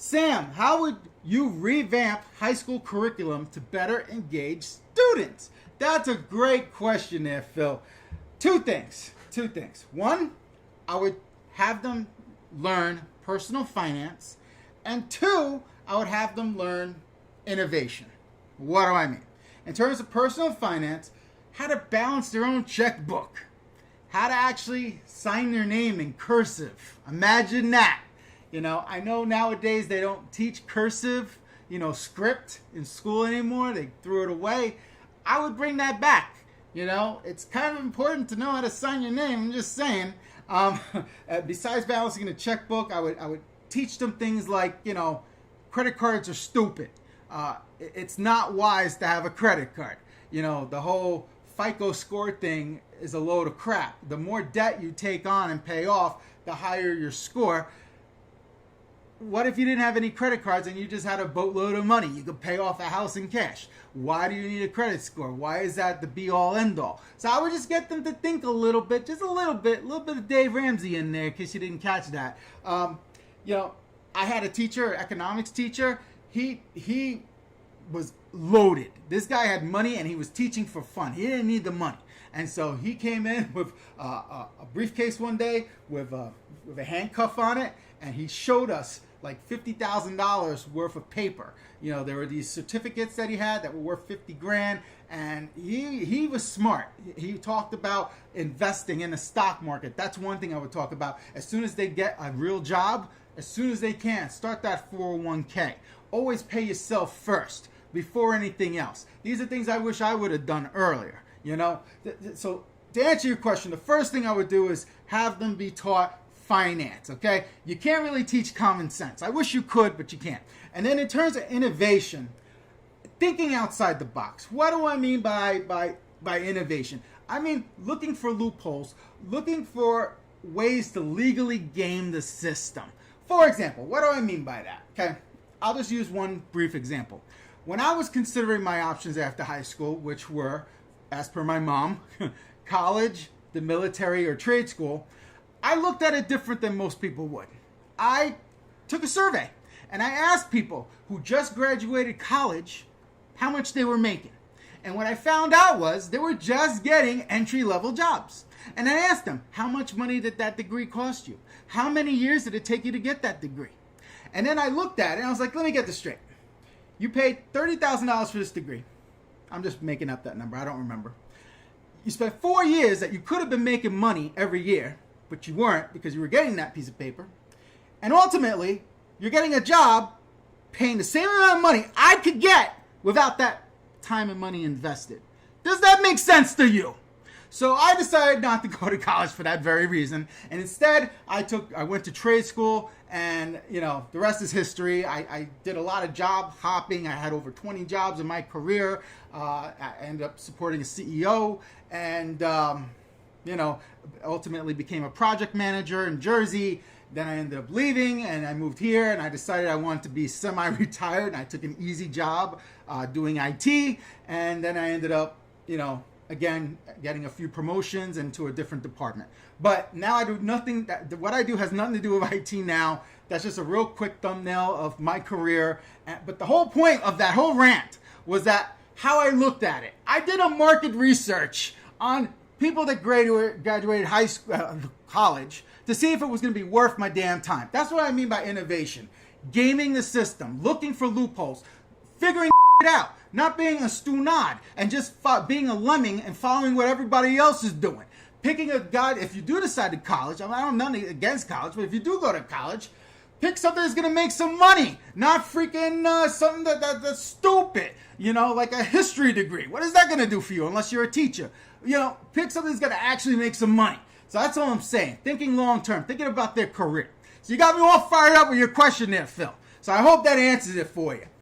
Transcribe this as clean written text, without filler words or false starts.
Sam, how would you revamp high school curriculum to better engage students? That's a great question there, Phil. Two things. One, I would have them learn personal finance. And two, I would have them learn innovation. What do I mean? In terms of personal finance, how to balance their own checkbook. How to actually sign their name in cursive. Imagine that. I know nowadays they don't teach cursive, script in school anymore. They threw it away. I would bring that back. It's kind of important to know how to sign your name. I'm just saying. Besides balancing the checkbook, I would teach them things like, credit cards are stupid. It's not wise to have a credit card. The whole FICO score thing is a load of crap. The more debt you take on and pay off, the higher your score. What if you didn't have any credit cards and you just had a boatload of money? You could pay off a house in cash. Why do you need a credit score? Why is that the be-all, end-all? So I would just get them to think a little bit, just a little bit of Dave Ramsey in there in case you didn't catch that. I had a teacher, economics teacher. He was loaded. This guy had money and he was teaching for fun. He didn't need the money. And so he came in with a briefcase one day with a handcuff on it, and he showed us like $50,000 worth of paper. There were these certificates that he had that were worth 50 grand, and he was smart. He talked about investing in the stock market. That's one thing I would talk about. As soon as they get a real job, as soon as they can, start that 401k. Always pay yourself first before anything else. These are things I wish I would have done earlier. So to answer your question, the first thing I would do is have them be taught finance, okay? You can't really teach common sense. I wish you could, but you can't. And then in terms of innovation, thinking outside the box. What do I mean by innovation? I mean looking for loopholes, looking for ways to legally game the system. For example, what do I mean by that? Okay, I'll just use one brief example. When I was considering my options after high school, which were, as per my mom, college, the military, or trade school, I looked at it different than most people would. I took a survey and I asked people who just graduated college how much they were making. And what I found out was they were just getting entry-level jobs. And I asked them, how much money did that degree cost you? How many years did it take you to get that degree? And then I looked at it and I was like, let me get this straight. You paid $30,000 for this degree. I'm just making up that number. I don't remember. You spent 4 years that you could have been making money every year, but you weren't because you were getting that piece of paper. And ultimately, you're getting a job paying the same amount of money I could get without that time and money invested. Does that make sense to you? So I decided not to go to college for that very reason. And instead, I went to trade school, and the rest is history. I did a lot of job hopping. I had over 20 jobs in my career. I ended up supporting a CEO, and ultimately became a project manager in Jersey. Then I ended up leaving and I moved here, and I decided I wanted to be semi-retired, and I took an easy job doing IT. And then I ended up, again, getting a few promotions into a different department. But now I do nothing. What I do has nothing to do with IT now. That's just a real quick thumbnail of my career. But the whole point of that whole rant was that how I looked at it. I did a market research on people that graduated high school, college, to see if it was going to be worth my damn time. That's what I mean by innovation. Gaming the system, looking for loopholes, figuring it out, not being a stunad and just being a lemming and following what everybody else is doing. Picking a guy, if you do decide to college, I don't have nothing against college, but if you do go to college, pick something that's going to make some money, not freaking something that's stupid, like a history degree. What is that going to do for you unless you're a teacher? Pick something that's going to actually make some money. So that's all I'm saying. Thinking long term, thinking about their career. So you got me all fired up with your question there, Phil. So I hope that answers it for you.